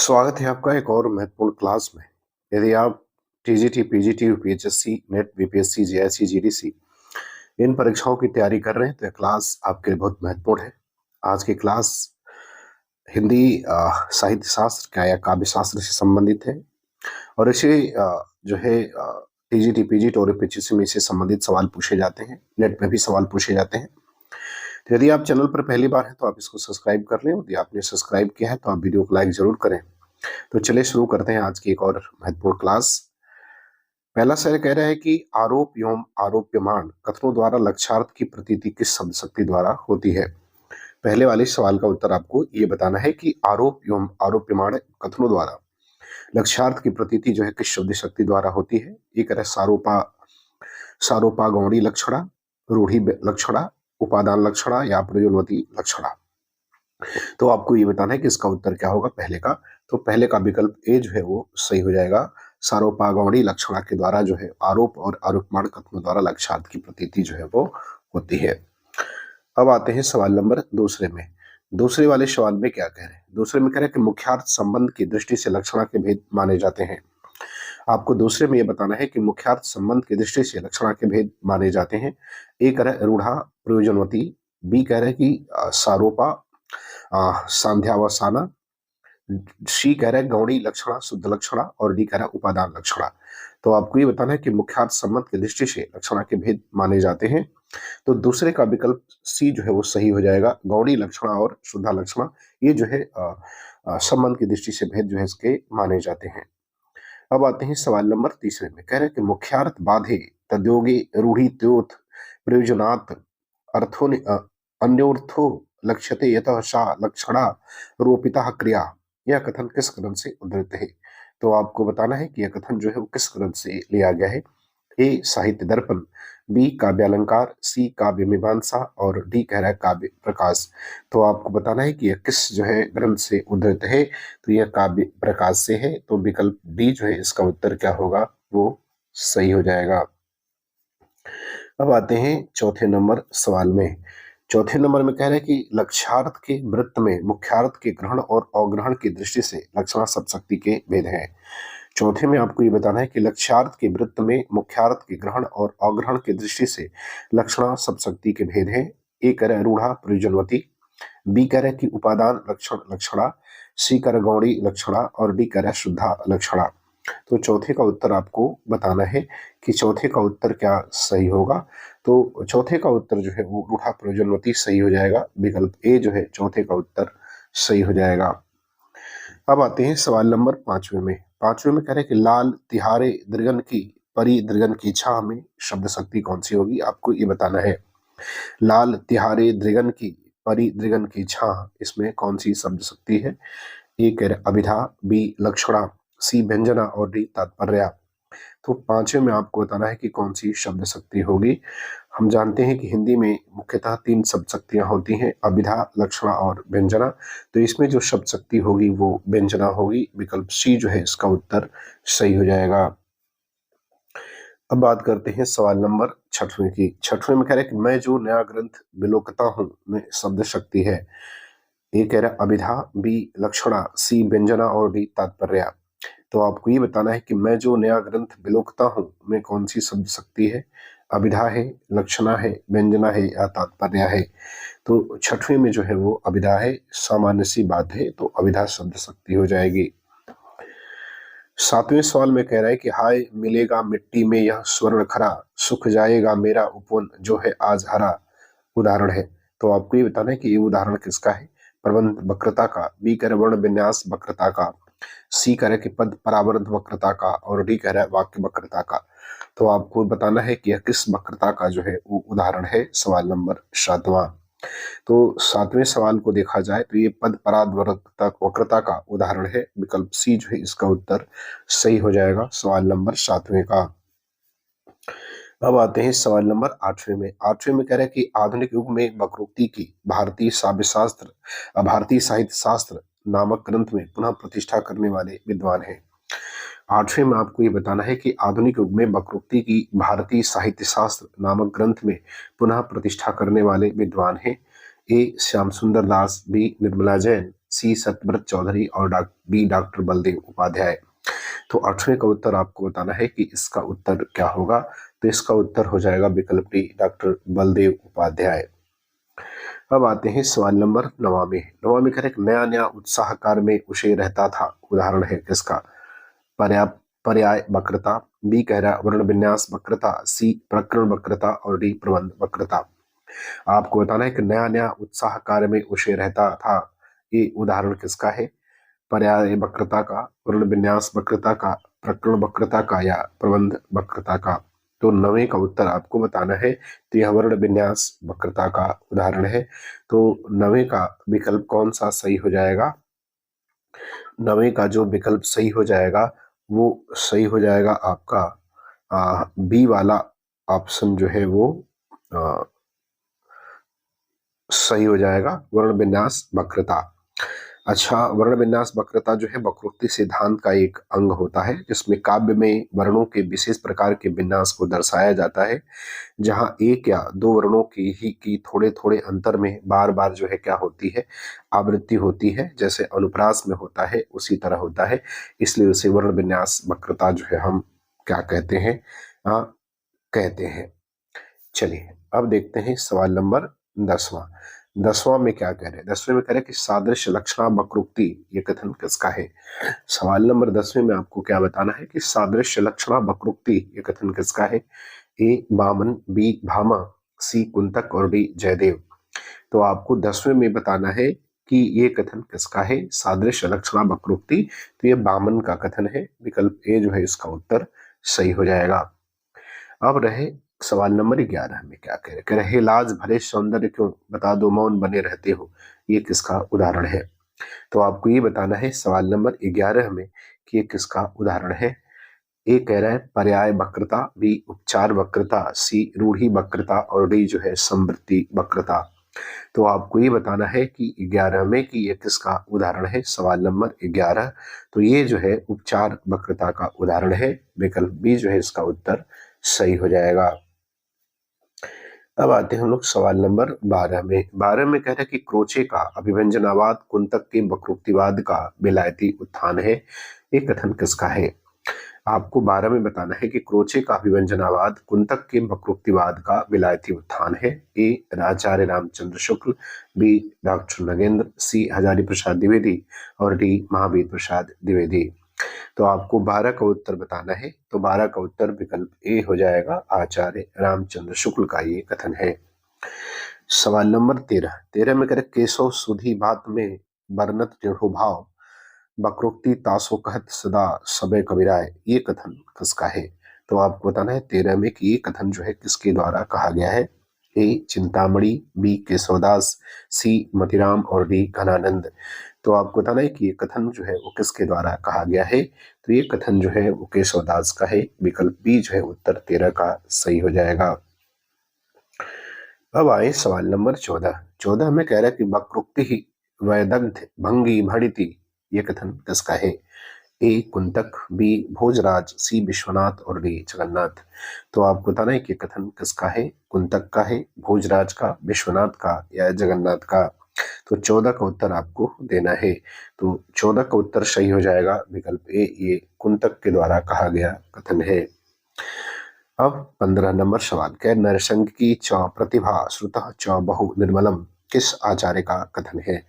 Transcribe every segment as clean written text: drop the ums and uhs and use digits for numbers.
स्वागत है आपका एक और महत्वपूर्ण क्लास में। यदि आप TGT, PGT, UPHSC, NET, BPSC, JIC, GDC इन परीक्षाओं की तैयारी कर रहे हैं तो यह क्लास आपके लिए बहुत महत्वपूर्ण है। आज की क्लास हिंदी साहित्य शास्त्र का या काव्य शास्त्र से संबंधित है और इसे जो है टीजीटी, पीजीटी और यूपीएचएससी में इससे संबंधित सवाल पूछे जाते हैं। नेट में भी सवाल पूछे जाते हैं। तो यदि आप चैनल पर पहली बार हैं तो आप इसको सब्सक्राइब कर लें। यदि आपने सब्सक्राइब किया है तो आप वीडियो को लाइक जरूर करें। तो चलिए शुरू करते हैं आज की एक और महत्वपूर्ण क्लास। पहला सवाल कह रहा है कि आरोप एवं आरोप्यमान कथनों द्वारा लक्ष्यार्थ की प्रतीति किस शब्द शक्ति द्वारा होती है। पहले वाले सवाल का उत्तर आपको ये बताना है कि आरोप एवं आरोप्यमान कथनों द्वारा लक्ष्यार्थ की प्रतीति जो है किस शब्द शक्ति द्वारा होती है। ये कह रहा है सारोपा सारोपा गौड़ी लक्षणा, रूढ़ी लक्षणा, उपादान लक्षणा या प्रयोजनवती लक्षणा। तो आपको ये बताना है कि इसका उत्तर क्या होगा पहले का। तो पहले का विकल्प ए जो है वो सही हो जाएगा। सारोपागौड़ी लक्षणा के द्वारा जो है आरोप और आरोपमान कथनों द्वारा लक्ष्यार्थ की प्रतीति जो है वो होती है। अब आते हैं सवाल नंबर दूसरे में। दूसरे वाले सवाल में क्या कह रहे हैं? दूसरे में कह रहे हैं कि मुख्यार्थ संबंध की दृष्टि से लक्षणा के भेद माने जाते हैं। आपको दूसरे में यह बताना है कि मुख्यार्थ संबंध की दृष्टि से लक्षणा के भेद माने जाते हैं। ए कह रहा है रूढ़ा प्रयोजनवती, बी कह रहा है कि सारोपा सांध्यावसाना, सी कह रहा है गौड़ी लक्षणा शुद्ध लक्षणा और डी कह रहा है उपादान लक्षणा। तो आपको ये बताना है कि मुख्यार्थ संबंध की दृष्टि से लक्षणा के भेद माने जाते हैं। तो दूसरे का विकल्प सी जो है वो सही हो जाएगा। गौड़ी लक्षणा और शुद्धा लक्षणा ये जो है संबंध की दृष्टि से भेद जो है इसके माने जाते हैं। अब आते हैं सवाल नंबर तीसरे में। कह रहे हैं कि मुख्यार्थ बाधे तद्योगे रूढ़ी त्योथ प्रयोजनात् अर्थो अन्योर्थो लक्ष्यते यतः सा लक्षणा रोपिता क्रिया। यह कथन किस ग्रंथ से उद्धृत है? तो आपको बताना है कि यह कथन जो है वो किस ग्रंथ से लिया गया है। ए साहित्य दर्पण, बी काव्यालंकार, सी काव्य मीमांसा और डी कह रहा है काव्य प्रकाश। तो आपको बताना है कि यह किस जो है ग्रंथ से उद्धृत है। तो यह काव्य प्रकाश से है। तो विकल्प डी जो है इसका उत्तर क्या होगा वो सही हो जाएगा। अब आते हैं चौथे नंबर सवाल में। चौथे नंबर में कह रहे हैं कि लक्ष्यार्थ के वृत्त में मुख्यार्थ के ग्रहण और अग्रहण की दृष्टि से लक्षणा शब्दशक्ति के भेद हैं। चौथे में आपको ये बताना है कि लक्ष्यार्थ के वृत्त में मुख्यार्थ के ग्रहण और अग्रहण की दृष्टि से लक्षणा शब्दशक्ति के भेद हैं। ए कह रहा है रूढ़ा प्रयोजनवती, बी कह रहा है कि उपादान लक्षणा, सी कह रहा है गौड़ी लक्षणा और डी कह रहा है शुद्धा लक्षणा। तो चौथे का उत्तर आपको बताना है कि चौथे का उत्तर क्या सही होगा। तो चौथे का उत्तर जो है वो रूढ़ा प्रयोजनवती सही हो जाएगा। विकल्प ए जो है चौथे का उत्तर सही हो जाएगा। अब आते हैं सवाल नंबर पांचवें में। पांचवें में कह रहे हैं कि लाल तिहारे दृगन की परी दृगन की छाह में शब्द शक्ति कौन सी होगी। आपको ये बताना है। लाल तिहारे दृगन की परी दृगन की छाह, इसमें कौन सी शब्द शक्ति है। ए कह रहे अभिधा, बी लक्षणा, सी व्यंजना और डी तात्पर्य। तो पांचवें में आपको बताना है कि कौन सी शब्द शक्ति होगी। हम जानते हैं कि हिंदी में मुख्यतः तीन शब्द शक्तियां होती हैं, अभिधा, लक्षणा और व्यंजना। तो इसमें जो शब्द शक्ति होगी वो व्यंजना होगी। विकल्प सी जो है इसका उत्तर सही हो जाएगा। अब बात करते हैं सवाल नंबर छठवें की। छठवें में कह रहे हैं कि मैं जो नया ग्रंथ विलोकता हूं में शब्द शक्ति है। ए कह रहा है अभिधा, बी लक्षणा, सी व्यंजना और डी तात्पर्य। तो आपको ये बताना है कि मैं जो नया ग्रंथ विलोकता हूँ में कौन सी शब्द शक्ति है। अभिधा है, लक्षणा है, व्यंजना है या तात्पर्य है। तो छठवें में जो है वो अभिधा है। सामान्य सी बात है तो अभिधा शब्द शक्ति हो जाएगी। सातवें सवाल में कह रहा है कि हाय मिलेगा मिट्टी में यह स्वर्ण खरा, सुख जाएगा मेरा उपवन जो है आज हरा। उदाहरण है। तो आपको ये बताना है कि ये उदाहरण किसका है। प्रबंध वक्रता का, बी कह रहा वर्ण विन्यास वक्रता का, सी कह रहा है कि पद परावर्त वक्रता का और डी कह रहा है वाक्य वक्रता का। तो आपको बताना है कि यह किस वक्रता का जो है वो उदाहरण है। सवाल नंबर सातवां। तो सातवें सवाल को देखा जाए तो ये पद परावर्त वक्रता का उदाहरण है। विकल्प सी जो है इसका उत्तर सही हो जाएगा सवाल नंबर सातवें का। अब आते हैं सवाल नंबर आठवें में। आठवें में कह रहे हैं कि आधुनिक युग में वक्रोक्ति की भारतीय साहित्य शास्त्र नामक ग्रंथ में पुनः प्रतिष्ठा करने वाले विद्वान हैं। आठवें में आपको ये बताना है कि आधुनिक युग में वक्रोक्ति की भारतीय साहित्य शास्त्र नामक ग्रंथ में पुनः प्रतिष्ठा करने वाले विद्वान हैं। ए श्याम सुंदर दास, बी निर्मला जैन, सी सत्यव्रत चौधरी और बी डॉक्टर बलदेव उपाध्याय। तो 8वें का उत्तर आपको बताना है कि इसका उत्तर क्या होगा। तो इसका उत्तर हो जाएगा विकल्प डी डॉक्टर बलदेव उपाध्याय। अब आते हैं सवाल नंबर 9 में। 9 में कह रहे नया नया उत्साहकार में उसे रहता था, उदाहरण है किसका। पर्याय पर्याय वक्रता, बी कह रहा है वर्ण विन्यास वक्रता, सी प्रकरण वक्रता और डी प्रबंध वक्रता। आपको बताना है कि नया नया उत्साह कार्य में उसे रहता था, ये उदाहरण किसका है। पर्याय वक्रता का, वर्ण विन्यास वक्रता का, प्रकरण वक्रता का या प्रबंध वक्रता का। तो 9वें का उत्तर आपको बताना है। तो यह वर्ण विन्यास वक्रता का उदाहरण है। तो 9वें का विकल्प कौन सा सही हो जाएगा। 9वें का जो विकल्प सही हो जाएगा वो सही हो जाएगा आपका बी वाला ऑप्शन जो है वो आ, सही हो जाएगा, वर्ण विन्यास वक्रता। अच्छा, वर्ण विन्यास वक्रता जो है वक्रोक्ति सिद्धांत का एक अंग होता है, जिसमें काव्य में वर्णों के विशेष प्रकार के विन्यास को दर्शाया जाता है, जहां एक या दो वर्णों की थोड़े थोड़े अंतर में बार बार जो है क्या होती है, आवृत्ति होती है। जैसे अनुप्रास में होता है उसी तरह होता है, इसलिए उसे वर्ण विन्यास वक्रता जो है हम क्या कहते हैं, कहते हैं। चलिए अब देखते हैं सवाल नंबर 10वां। 10वां में क्या कह रहे हैं। 10वें में कह रहे हैं कि सादृश्य लक्षणा वक्रोक्ति ये कथन किसका है। सवाल नंबर 10वें में आपको क्या बताना है कि सादृश्य लक्षणा वक्रोक्ति ये कथन किसका है। ए वामन, बी भामा, सी कुंतक और डी जयदेव। तो आपको 10वें में बताना है कि ये कथन किसका है, सादृश्य लक्षणा वक्रोक्ति। तो ये वामन का कथन है, विकल्प ए जो है इसका उत्तर सही हो जाएगा। अब रहे सवाल नंबर 11 में क्या कह रहे लाज भरे सौंदर्य क्यों बता दो मौन बने रहते हो, ये किसका उदाहरण है। तो आपको ये बताना है सवाल नंबर 11 में कि ये किसका उदाहरण है। ए कह रहा है पर्याय वक्रता, बी उपचार वक्रता, सी रूढ़ी वक्रता और डी जो है समवृत्ति वक्रता। तो आपको ये बताना है कि 11 में कि ये किसका उदाहरण है, सवाल नंबर 11। तो ये जो है उपचार वक्रता का उदाहरण है, विकल्प बी जो है इसका उत्तर सही हो जाएगा। अब आते हैं हम लोग सवाल नंबर 12 में। 12 में कह रहे हैं कि क्रोचे का अभिव्यंजनावाद कुंतक के वक्रोक्तिवाद का विलायती उत्थान है, ये कथन किसका है। आपको 12 में बताना है कि क्रोचे का अभिव्यंजनावाद कुंतक के वक्रोक्तिवाद का विलायती उत्थान है। ए आचार्य रामचंद्र शुक्ल, बी डॉक्टर नगेंद्र, सी हजारी प्रसाद द्विवेदी और डी महावीर प्रसाद द्विवेदी। तो आपको 12 का उत्तर बताना है। तो 12 का उत्तर विकल्प ए हो जाएगा, आचार्य रामचंद्र शुक्ल का ये कथन है। सवाल नंबर 13 में कह केशव सुधी बात में बरनत दृढ़ो भाव वक्रोक्ति तासो कहत सदा सबे कबीराय, ये कथन किसका है। तो आपको बताना है 13 में कि ये कथन जो है किसके द्वारा कहा गया है। ए चिंतामणि, बी केशवदास, सी मतिराम और डी घनानंद। तो आपको बताना है कि ये कथन जो है वो किसके द्वारा कहा गया है। तो ये कथन जो है वो केशवदास का है, विकल्प बी जो है उत्तर 13 का सही हो जाएगा। अब आए सवाल नंबर 14। 14 में कह रहा है कि वक्रोक्ति ही वैदग्ध भंगी भणिति, ये कथन किसका है। ए कुंतक, बी भोजराज, सी विश्वनाथ और डी जगन्नाथ। तो आपको बताना है कि कथन किसका है, कुंतक का है, भोजराज का, विश्वनाथ का या जगन्नाथ का। तो 14 का उत्तर आपको देना है। तो 14 का उत्तर सही हो जाएगा, विकल्प ए ये कुंतक के द्वारा कहा गया कथन है। अब 15 नंबर सवाल क्या, नरसंग की च प्रतिभा श्रुतः च बहु निर्मलम किस आचार्य का कथन है।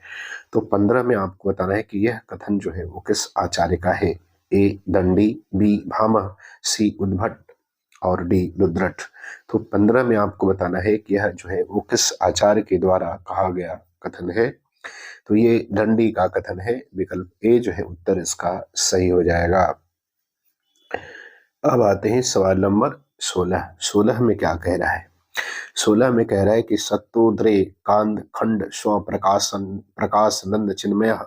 तो 15 में आपको बताना है कि यह कथन जो है वो किस आचार्य का है। ए दंडी, बी भामह, सी उद्भट और डी रुद्रट। तो 15 में आपको बताना है कि यह जो है वो किस आचार्य के द्वारा कहा गया कथन है। तो ये दंडी का कथन है, विकल्प ए जो है उत्तर इसका सही हो जाएगा। अब आते हैं सवाल नंबर 16। 16 में क्या कह रहा है। 16 में कह रहा है कि सत्तोद्रे कांद खंड स्व प्रकाशन प्रकाशनंद चिन्मय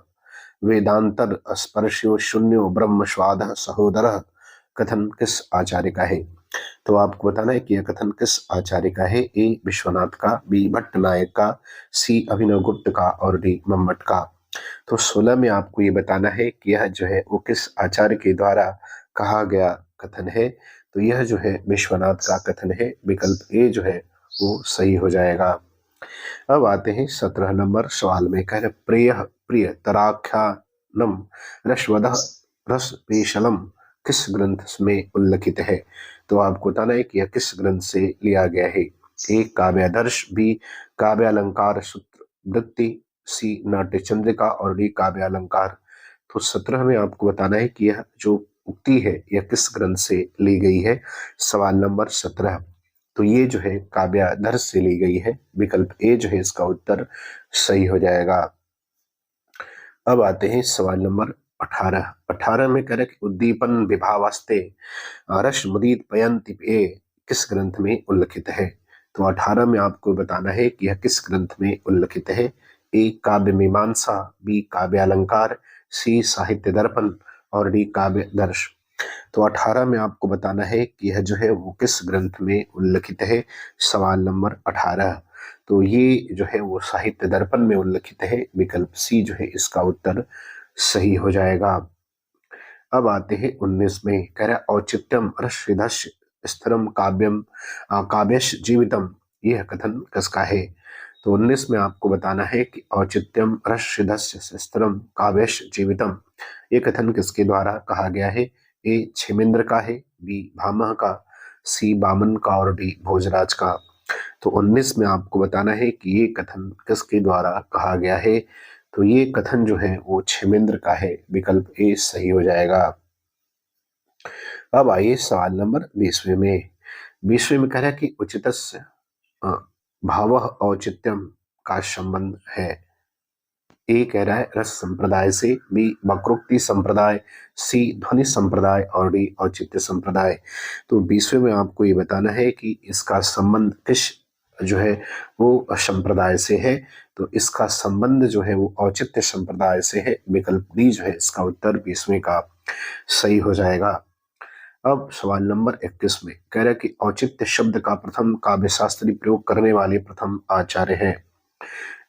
वेदांतर स्पर्श्यो शून्यो ब्रह्म स्वाद सहोदर कथन किस आचार्य का है। तो आपको बताना है कि यह कथन किस आचार्य का है। ए विश्वनाथ का, बी भट्ट नायक का, सी अभिनव गुप्त का और डी मम्मट का। तो 16 में आपको ये बताना है कि यह जो है वो किस आचार्य के द्वारा कहा गया कथन है। तो यह जो है विश्वनाथ का कथन है, विकल्प ए जो है वो सही हो जाएगा। अब आते हैं 17 नंबर सवाल में। कह रहे प्रिय प्रिय तराख्यानम रसवदह रस पेशलम किस ग्रंथ में उल्लिखित है। तो आपको बताना है कि यह किस ग्रंथ से लिया गया है। ए काव्यादर्श, बी काव्यालंकार सूत्र वृत्ति, सी नाट्य चंद्रिका और डी काव्यालंकार। तो 17 में आपको बताना है कि यह जो उक्ति है यह किस ग्रंथ से ली गई है। सवाल नंबर 17। तो ये जो है काव्याधर्ष से ली गई है। विकल्प ए जो है इसका उत्तर सही हो जाएगा। अब आते हैं सवाल नंबर 18। 18 में कह रहे कि उद्दीपन विभावास्ते रस मुदीत पयंति ए किस ग्रंथ में उल्लिखित है। तो 18 में आपको बताना है कि यह किस ग्रंथ में उल्लिखित है। ए काव्य मीमांसा, बी काव्यालंकार, सी साहित्य दर्पण और डी काव्य दर्श। तो 18 में आपको बताना है कि यह जो है वो किस ग्रंथ में उल्लिखित है। सवाल नंबर 18। तो ये जो है वो साहित्य दर्पण में उल्लिखित है। विकल्प सी जो है इसका उत्तर सही हो जाएगा। अब आते हैं 19 में। कह रहा है औचित्यम रसविधस्य स्तरम काव्यम काव्यश जीवितम, यह कथन किसका है। तो 19 में आपको बताना है कि औचित्यम रसविधस्य स्तरम काव्यश जीवितम, ये कथन किसके द्वारा कहा गया है। ए क्षेमेंद्र का है, बी भामह का, सी बामन का और डी भोजराज का। तो 19 में आपको बताना है कि ये कथन किसके द्वारा कहा गया है। तो ये कथन जो है वो क्षेमेंद्र का है। विकल्प ए सही हो जाएगा। अब आइए सवाल नंबर 20वें में। 20वें में कह रहा है कि उचितस्य भावः औचित्यम का संबंध है। ए कह रहा है रस संप्रदाय से, बी वक्रोक्ति संप्रदाय, सी ध्वनि संप्रदाय और डी औचित्य संप्रदाय। तो 20वें में आपको ये बताना है कि इसका संबंध किस जो है वो संप्रदाय से है। तो इसका संबंध जो है वो औचित्य संप्रदाय से है। विकल्प डी जो है इसका उत्तर 20वें का सही हो जाएगा। अब सवाल नंबर 21 में कह रहा है कि औचित्य शब्द का प्रथम काव्यशास्त्री प्रयोग करने वाले प्रथम आचार्य हैं।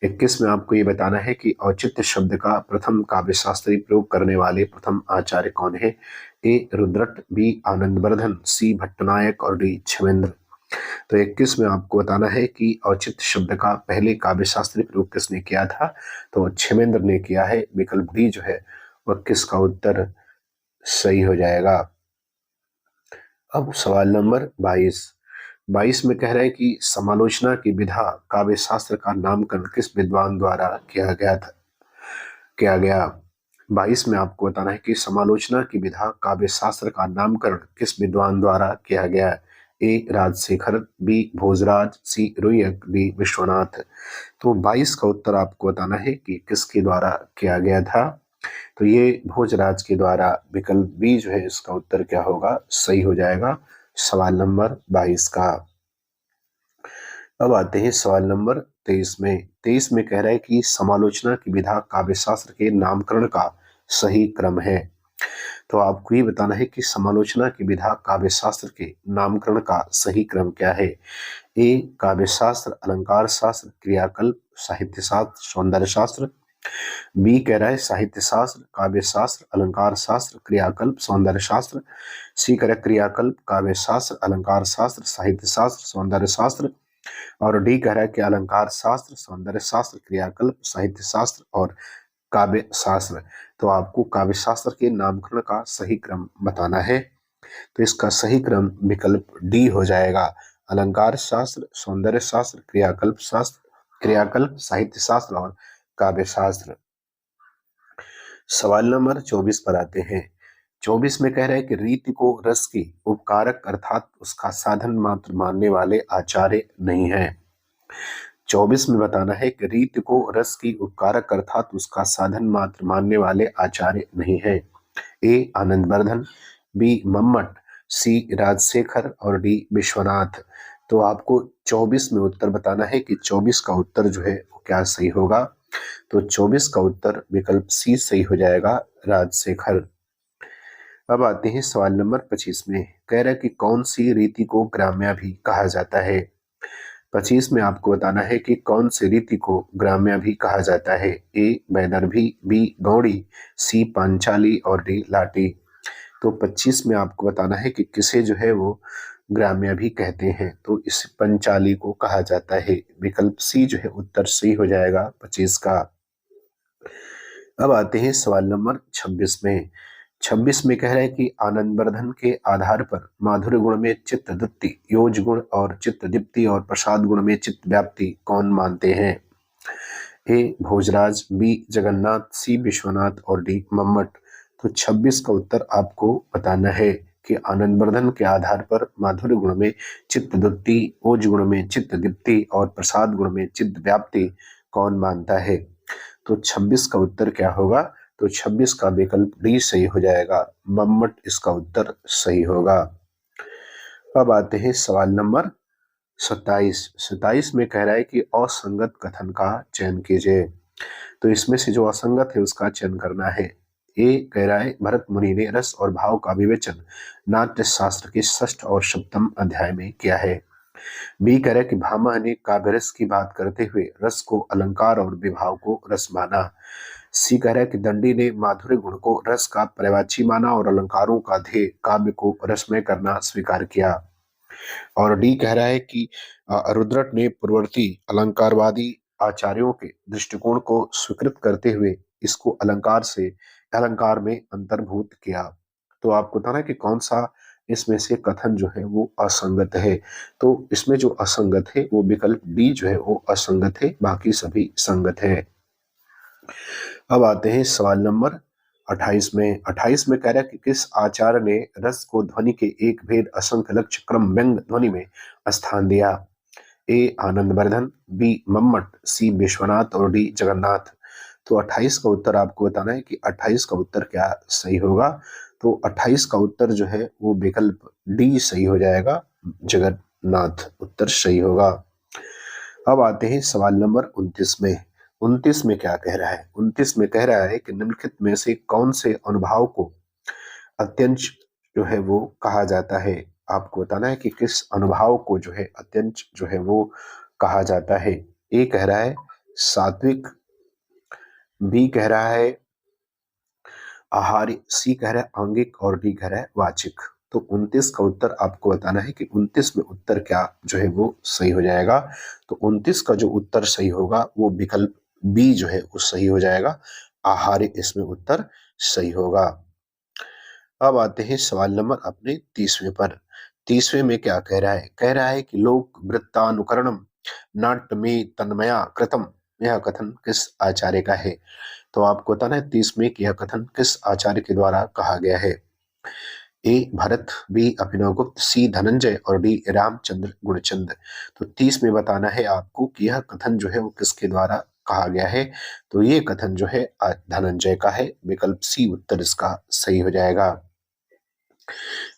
21 में आपको ये बताना है कि औचित्य शब्द का प्रथम काव्यशास्त्री प्रयोग करने वाले प्रथम आचार्य कौन है। ए रुद्रट, बी आनंदवर्धन, सी भट्टनायक और डी क्षेमेंद्र। तो 21 में आपको बताना है कि औचित्य शब्द का पहले काव्यशास्त्री प्रयोग किसने किया था। तो क्षेमेंद्र ने किया है। विकल्प डी जो है 21 का उत्तर सही हो जाएगा। अब सवाल नंबर 22 में कह रहा है कि समालोचना की विधा काव्य शास्त्र का नामकरण किस विद्वान द्वारा किया गया। 22 में आपको बताना है कि समालोचना की विधा काव्य शास्त्र का नामकरण किस विद्वान द्वारा किया गया। ए राजशेखर, बी भोजराज, सी रुयक, डी विश्वनाथ। तो 22 का उत्तर आपको बताना है कि किसके द्वारा किया गया था। तो ये भोजराज के द्वारा। विकल्प बी जो है इसका उत्तर क्या होगा, सही हो जाएगा सवाल नंबर 22 का। अब आते हैं सवाल नंबर 23 में। 23 में कह रहा है कि समालोचना की विधा काव्यशास्त्र के नामकरण का सही क्रम है। तो आपको ये बताना है कि समालोचना की विधा काव्यशास्त्र के नामकरण का सही क्रम क्या है। ए काव्यशास्त्र, अलंकार शास्त्र, क्रियाकल्प, साहित्य शास्त्र, सौंदर्य शास्त्र। बी कह रहा है साहित्य शास्त्र, काव्य शास्त्र, अलंकार शास्त्र, क्रियाकल्प, सौंदर्य शास्त्र। सी कह रहा है क्रियाकल्प, काव्य शास्त्र, अलंकार शास्त्र, साहित्य शास्त्र, सौंदर्य शास्त्र। और डी कह रहा है कि अलंकार शास्त्र, सौंदर्य शास्त्र, क्रियाकल्प, साहित्य शास्त्र और काव्य शास्त्र। तो आपको काव्य शास्त्र के नामकरण का सही क्रम बताना है। तो इसका सही क्रम विकल्प डी हो जाएगा। अलंकार शास्त्र, सौंदर्य शास्त्र, क्रियाकल्प, साहित्य शास्त्र और काव्य शास्त्र। सवाल नंबर 24 पर आते हैं। 24 में कह रहा है कि रीति को रस की उपकारक अर्थात उसका साधन मात्र मानने वाले आचार्य नहीं है। 24 में बताना है कि रीति को रस की उपकारक अर्थात उसका साधन मात्र मानने वाले आचार्य नहीं है। ए आनंदवर्धन, बी मम्मट, सी राजशेखर और डी विश्वनाथ। तो आपको 24 में उत्तर बताना है कि 24 का उत्तर जो है वो क्या सही होगा। तो 24 का उत्तर विकल्प सी सही हो जाएगा, राजशेखर। अब आते हैं सवाल नंबर 25 में। कह रहा है कि कौन सी रीति को ग्राम्या भी कहा जाता है। 25 में आपको बताना है कि कौन सी रीति को ग्राम्या भी कहा जाता है। ए वैदर्भी, बी गौड़ी, सी पांचाली और डी लाटी। तो 25 में आपको बताना है कि किसे जो है वो ग्राम्य भी कहते हैं। तो इस पंचाली को कहा जाता है। विकल्प सी जो है उत्तर सही हो जाएगा 25 का। अब आते हैं सवाल नंबर 26 में। 26 में कह रहा है कि आनंदवर्धन के आधार पर माधुर्य गुण में चित्त दीप्ति, योज गुण और चित्त दीप्ति और प्रसाद गुण में चित्त व्याप्ति कौन मानते हैं? ए भोजराज, बी जगन्नाथ, सी विश्वनाथ और डी मम्मट। तो 26 का उत्तर आपको बताना है कि आनंदवर्धन के आधार पर माधुर्य गुण में चित्त दीप्ति, ओज गुण में चित्त दीप्ति और प्रसाद गुण में चित्त व्याप्ति कौन मानता है? तो 26 का उत्तर क्या होगा? तो 26 का विकल्प डी सही हो जाएगा, मम्मट इसका उत्तर सही होगा। अब आते हैं सवाल नंबर 27। 27 में कह रहा है कि असंगत कथन का चयन कीजिए। तो इसमें से जो असंगत है उसका चयन करना है। ए कह रहा है भरत मुनि ने रस और भाव का विवेचन नाट्य शास्त्र के षष्ठ और सप्तम अध्याय में किया है। बी कह रहा है कि भामह ने काव्य रस की बात करते हुए रस को अलंकार और विभाव को रस माना। सी कह रहा है कि दंडी ने माधुर्य गुण को रस का पर्यायवाची माना और अलंकारों का ध्येय काव्य को रसमय करना स्वीकार किया। और डी कह रहा है कि रुद्रट ने पूर्ववर्ती अलंकारवादी आचार्यों के दृष्टिकोण को स्वीकृत करते हुए इसको अलंकार में अंतर्भूत किया। तो आपको बताना है कि कौन सा इसमें से कथन जो है वो असंगत है। तो इसमें जो असंगत है वो विकल्प डी जो है वो असंगत है, बाकी सभी संगत है। अब आते हैं सवाल नंबर 28 में। 28 में कह रहा है कि किस आचार्य ने रस को ध्वनि के एक भेद असंख्य लक्ष्य क्रम व्यंग ध्वनि में स्थान दिया? ए आनंदवर्धन, बी मम्मट, सी विश्वनाथ और डी जगन्नाथ। तो 28 का उत्तर आपको बताना है कि 28 का उत्तर क्या सही होगा। तो 28 का उत्तर जो है वो विकल्प डी सही हो जाएगा, जगन्नाथ उत्तर सही होगा। अब आते हैं सवाल नंबर 29 में। 29 में क्या कह रहा है? 29 में कह रहा है कि निम्नलिखित में से कौन से अनुभाव को अत्यंश जो है वो कहा जाता है? आपको बताना है कि किस अनुभाव को जो है अत्यंश जो है वो कहा जाता है। ए कह रहा है सात्विक, बी कह रहा है आहारी, सी कह रहा है आंगिक और डी कह रहा है वाचिक। तो 29 का उत्तर आपको बताना है कि 29 में उत्तर क्या जो है वो सही हो जाएगा। तो 29 का जो उत्तर सही होगा वो विकल्प बी जो है वो सही हो जाएगा, आहारी इसमें उत्तर सही होगा। अब आते हैं सवाल नंबर अपने 30वें पर। 30वें में क्या कह रहा है? कह रहा है कि लोक वृत्तानुकरणम नाट्य में तन्मया कृतम, यह कथन किस आचार्य का है? तो आपको बताना है 30 में कि यह कथन किस आचार्य के द्वारा कहा गया है। ए भरत, बी अभिनव गुप्त, सी धनंजय और डी रामचंद्र गुणचंद। तो 30 में बताना है आपको कि यह कथन जो है वो किसके द्वारा कहा गया है। तो ये कथन जो है धनंजय का है, विकल्प सी उत्तर इसका सही हो जाएगा।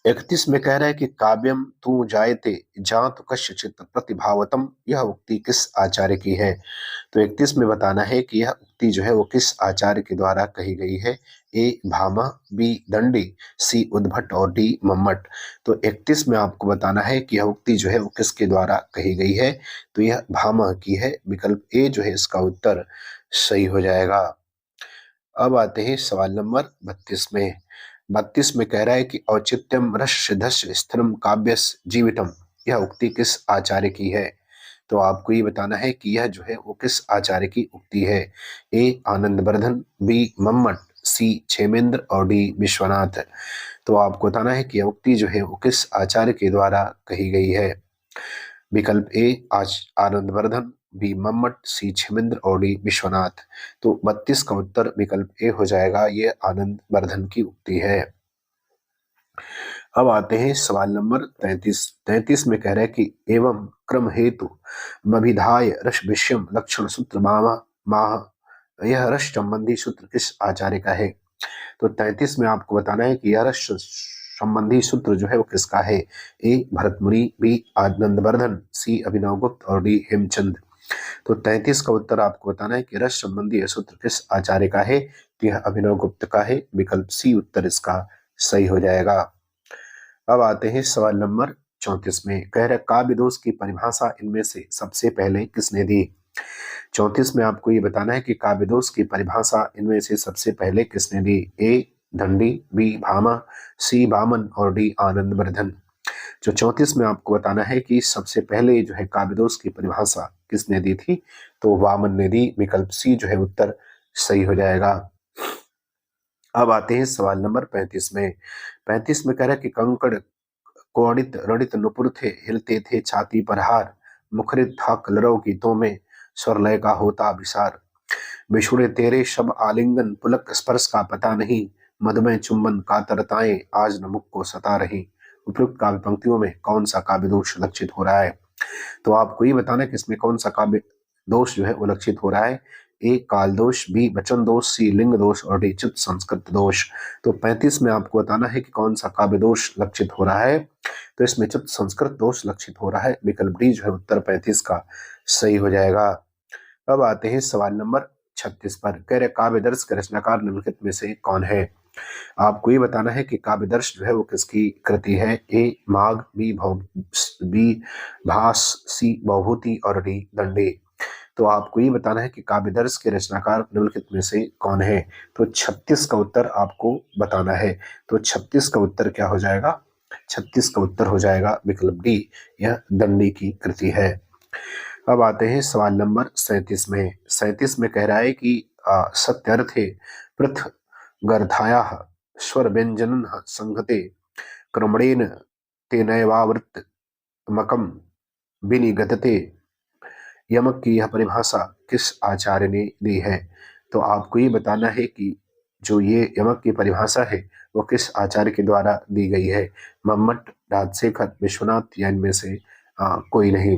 31 में कह रहा है कि काव्यम तू जायते जात कस्यचित प्रतिभावतम, यह उक्ति किस आचार्य की है? तो 31 में बताना है कि यह उक्ति जो है वो किस आचार्य के द्वारा कही गई है। ए भामा, बी दंडी, सी उद्भट और डी मम्मट। तो 31 में आपको बताना है कि यह उक्ति जो है वो किसके द्वारा कही गई है। तो यह भामा की है, विकल्प ए जो है इसका उत्तर सही हो जाएगा। अब आते हैं सवाल नंबर 32 में। 32 में कह रहा है कि औचित्यम रस्य धस्य स्थिरम काव्यस जीवितम, यह उक्ति किस आचार्य की है? तो आपको ये बताना है कि यह जो है वो किस आचार्य की उक्ति है। ए आनंदवर्धन, बी मम्मट, सी क्षेमेंद्र और डी विश्वनाथ। तो आपको बताना है कि यह उक्ति जो है वो किस आचार्य के द्वारा कही गई है। विकल्प ए आनंदवर्धन, बी मम्मट, सी क्षेमेंद्र और डी विश्वनाथ। तो 32 का उत्तर विकल्प ए हो जाएगा, ये आनंदवर्धन की उक्ति है। अब आते हैं सवाल नंबर 33। 33 में कह रहा है कि एवं क्रम हेतु मभिधाय रस विषयम लक्षण सूत्र माह माह, यह रस संबंधी सूत्र किस आचार्य का है? तो 33 में आपको बताना है कि यह रस संबंधी सूत्र जो है वो किसका है। ए भरत मुनि, बी आनंदवर्धन, सी अभिनव गुप्त और डी हेमचंद। तो 33 का उत्तर आपको बताना है कि रस संबंधी यह सूत्र किस आचार्य का है। तो यह अभिनव गुप्त का है, विकल्प सी उत्तर इसका सही हो जाएगा। अब आते हैं सवाल नंबर 34 में। कह रहे काव्य दोष की परिभाषा इनमें से सबसे पहले किसने दी? 34 में आपको ये बताना है कि काव्य दोष की परिभाषा इनमें से सबसे पहले किसने दी। ए दंडी, बी भामा, सी वामन और डी आनंदवर्धन। जो 34 में आपको बताना है कि सबसे पहले जो है काव्य दोष की परिभाषा किसने दी थी, तो वामन ने दी। विकल्प सी जो है उत्तर सही हो जाएगा। अब आते हैं सवाल नंबर 35 में। 35 में कह रहा है कि कंकड़ कोणित रणित नुपुर थे, हिलते थे छाती पर हार, मुखरित था कलरव गीतों में, स्वरलय का होता विसार। विछुड़े तेरे शब आलिंगन, पुलक स्पर्श का पता नहीं, मधुमय चुंबन कातरताएं आज न मुख को सता रही। उपयुक्त काव्य पंक्तियों में कौन सा काव्य दोष लक्षित हो रहा है, तो आपको ये बताना है कि इसमें कौन सा काव्य दोष जो है वो लक्षित हो रहा है। ए काल दोष, बी वचन दोष, सी लिंग दोष और डी चित्त संस्कृत दोष। तो 35 में आपको बताना है कि कौन सा काव्य दोष लक्षित हो रहा है, तो इसमें चित्त संस्कृत दोष लक्षित हो रहा है। विकल्प डी जो है उत्तर 35 का सही हो जाएगा। अब आते हैं सवाल नंबर 36 पर। कह रहे काव्यदर्श के रचनाकार निम्नलिखित में से कौन है। आपको ये बताना है कि काव्यदर्श जो है वो किसकी कृति है। ए माघ, बी भास, सी भवभूति और डी दंडे। तो आपको ये बताना है कि काव्यदर्श के रचनाकार निम्नलिखित में से कौन है। तो 36 का उत्तर आपको बताना है। तो 36 का उत्तर क्या हो जाएगा, 36 का उत्तर हो जाएगा विकल्प डी, यह दंडी की कृति है। अब आते हैं सवाल नंबर 37 में। 37 में कह रहा है कि सत्यर्थे पृथ गर्धाया स्वर व्यंजन संहते क्रमणेन तेनैवावृत मकम विनिगदते। यमक की यह परिभाषा किस आचार्य ने दी है। तो आपको ये बताना है कि जो ये यमक की परिभाषा है वो किस आचार्य के द्वारा दी गई है। मम्मट, राजशेखर, विश्वनाथ या इनमें से कोई नहीं।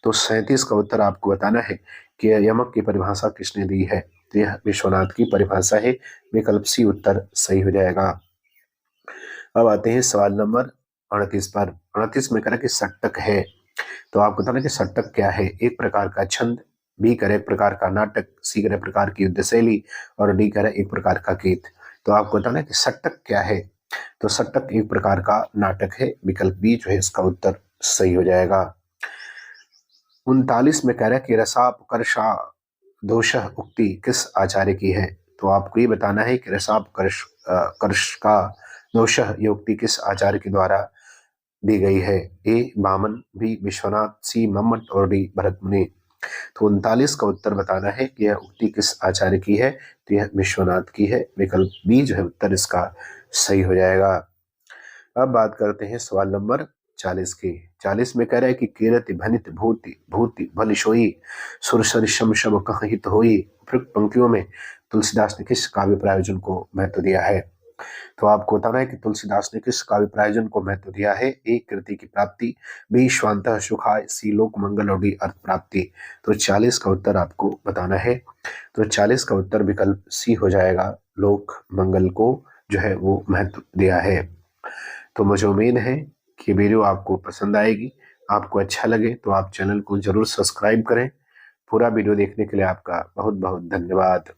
तो 37 का उत्तर आपको बताना है कि यमक की परिभाषा किसने दी है। तो यह विश्वनाथ की परिभाषा है। विकल्प सी उत्तर सही हो जाएगा। अब आते हैं सवाल नंबर 38 पर। 38 में कह रहा कि सट्टक है, तो आपको बताना कि सट्टक क्या है। एक प्रकार का छंद, बी करे एक प्रकार का नाटक, सी करे प्रकार की युद्ध शैली और डी करे एक प्रकार का गीत। तो आपको बताना है कि सट्टक क्या है। तो सट्टक एक प्रकार का नाटक है। विकल्प बी जो है इसका उत्तर सही हो जाएगा। 39 में कह रहा है कि रसापकर्षा दोषः उक्ति किस आचार्य की है। तो आपको ये बताना है कि रसापकर्ष का दोषः ये उक्ति किस आचार्य के द्वारा दी गई है। ए बामन, बी विश्वनाथ, सी मम्मट और डी भरत मुनि। तो 39 का उत्तर बताना है कि यह उक्ति किस आचार्य की है। तो यह विश्वनाथ की है। विकल्प बी जो है उत्तर इसका सही हो जाएगा। अब बात करते हैं सवाल नंबर 40 की। 40 में कह रहा है कि कीरति भनित भूति भूति भल सोई, सुरसर शम शब कहित होई। उपयुक्त पंक्तियों में तुलसीदास ने किस काव्य प्रायोजन को महत्व दिया है। तो आपको बताना है कि तुलसीदास ने किस काव्य प्रायोजन को महत्व दिया है। ए कृति की प्राप्ति, बी स्वांतः सुखाय, सी लोक मंगल और डी अर्थ प्राप्ति। तो 40 का उत्तर आपको बताना है। तो 40 का उत्तर विकल्प सी हो जाएगा, लोक मंगल को जो है वो महत्व दिया है। तो मुझे उम्मीद है कि वीडियो आपको पसंद आएगी। आपको अच्छा लगे तो आप चैनल को जरूर सब्सक्राइब करें। पूरा वीडियो देखने के लिए आपका बहुत बहुत धन्यवाद।